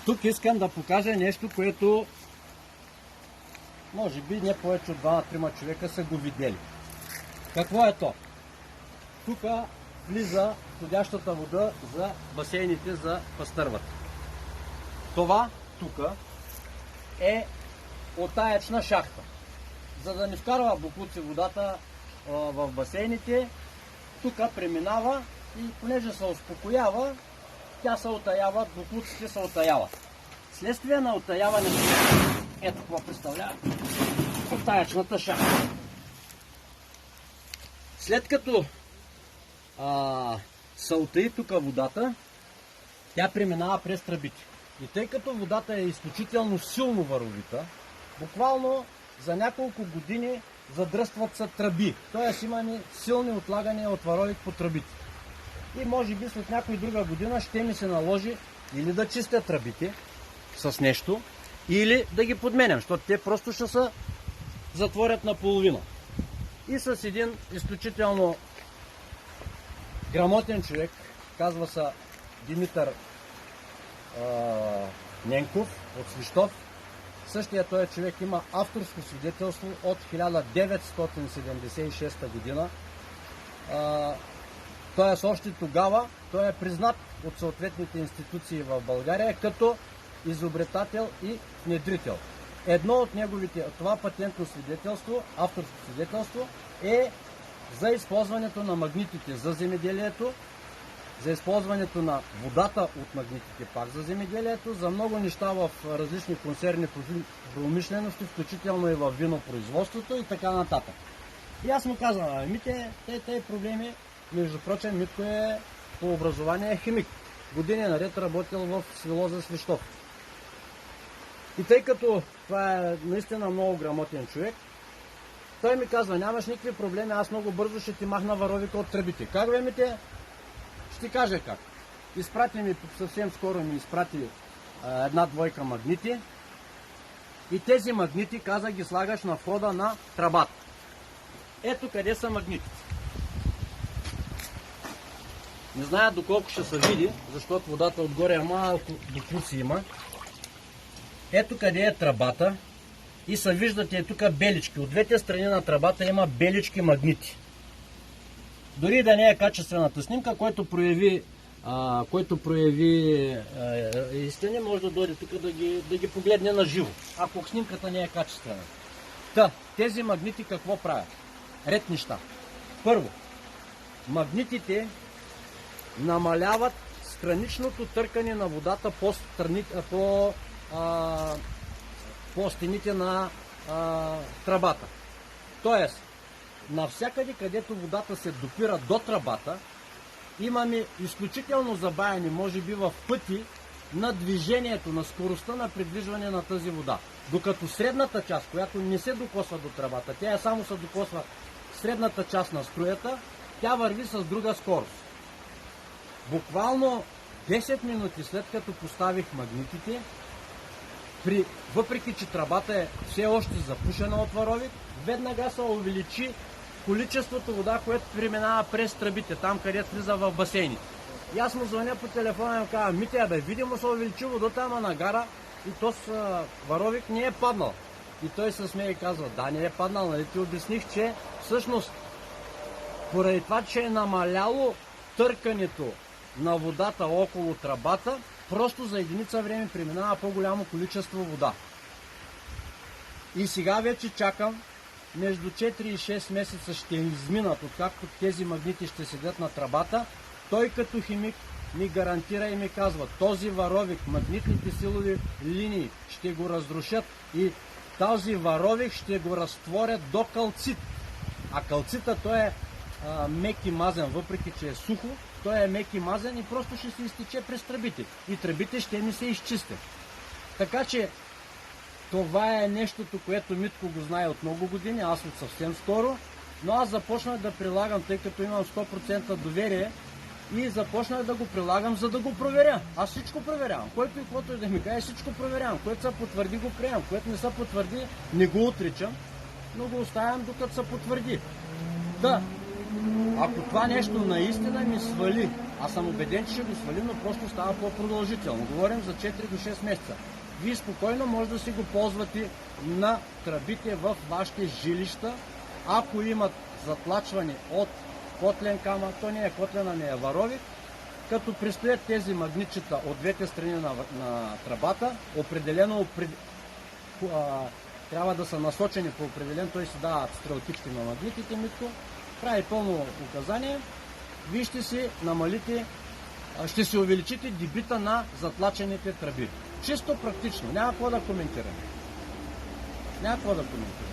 Тук искам да покажа нещо, което може би не повече от 2-3 човека са го видели. Какво е то? Тук влиза ходящата вода за басейните за пастървата. Това тук е отаечна шахта. За да не вкарва боклуци водата в басейните, тук преминава и понеже се успокоява, тя се отаява, боклуците се отаяват. Следствие на отаяването, ето какво представлява отаечната шахта. След като се утаи тук водата, тя преминава през тръбите. И тъй като водата е изключително силно варовита, буквално за няколко години задръстват се тръби. Т.е. имаме силни отлагания от варовик по тръбите. И може би след някоя друга година ще ми се наложи или да чистя тръбите с нещо, или да ги подменям, защото те просто ще се затворят наполовина. И с един изключително грамотен човек, казва се Димитър Ненков от Свищов. Същия този човек има авторско свидетелство от 1976 година. Т.е. още тогава той е признат от съответните институции в България като изобретател и внедрител. Едно от неговите, това патентно свидетелство, авторско свидетелство, е за използването на магнитите за земеделието, за използването на водата от магнитите пак за земеделието, за много неща в различни консервни промишлености, включително и в винопроизводството и така нататък. И аз му казвам, Мите, тези проблеми, между прочим, Митко е по образование химик. Години наред работил в Свилоза Свищов. И тъй като това е наистина много грамотен човек, той ми казва, нямаш никакви проблеми, аз много бързо ще ти махна варовика от тръбите. Как бе, Мите? Ще ти кажа как. Изпрати ми, съвсем скоро ми изпрати една-двойка магнити и тези магнити, каза, ги слагаш на входа на тръбата. Ето къде са магнитите. Не зная доколко ще се види, защото водата отгоре е малко боклуци има. Ето къде е тръбата и се виждате тук белички. От двете страни на тръбата има белички магнити. Дори да не е качествената снимка, който прояви истини, може да дойде тук да ги погледне на живо, ако снимката не е качествена. Тези магнити какво правят? Ред неща. Първо, магнитите намаляват страничното търкане на водата по стените на тръбата. Тоест, навсякъде, където водата се допира до тръбата, имаме изключително забавяне, може би в пъти, на движението, на скоростта на придвижване на тази вода. Докато средната част, която не се докосва до тръбата, тя само се докосва средната част на струята, тя върви с друга скорост. Буквално 10 минути след като поставих магнитите, въпреки че тръбата е все още запушена от варовик, веднага се увеличи количеството вода, което преминава през тръбите, там където влиза в басейните. И аз му звъня по телефона и му казвам, Митя, видимо се увеличи водата, ама нагара и то с варовик не е паднал. И той се смее и казва, да, не е паднал, нали ти обясних, че всъщност поради това, че е намаляло търкането на водата около тръбата, просто за единица време преминава по-голямо количество вода. И сега вече чакам, между 4 и 6 месеца ще изминат, откакто тези магнити ще седят на тръбата. Той като химик ми гарантира и ми казва, този варовик, магнитните силови линии ще го разрушат и този варовик ще го разтворят до калцит. А калцита той е мек и мазен, въпреки че е сухо, той е мек и мазен и просто ще се изтече през тръбите. И тръбите ще ми се изчистят. Така че това е нещото, което Митко го знае от много години, аз от съвсем скоро, но аз започнах да прилагам, тъй като имам 100% доверие и започнах да го прилагам, за да го проверя. Аз всичко проверявам. Който и каквото и да ми каже, всичко проверявам. Което се потвърди, го приемам. Което не се потвърди, не го отричам, но го оставям докато се потвърди. Ако това нещо наистина ми свали, аз съм убеден, че ще го свали, но просто става по-продължително. Говорим за 4 до 6 месеца. Вие спокойно може да си го ползвате на тръбите в вашите жилища, ако имат затлачване от котлен камък, то не е котлен, а не е варовик, като пристоят тези магнитчета от двете страни на тръбата, определено трябва да са насочени по определен, той си дават стрелкички на магнитите, Митко, прави пълно указание, вие ще си намалите, ще си увеличите дебита на затлачените тръби. Чисто практично, няма какво да коментираме. Няма какво да коментираме.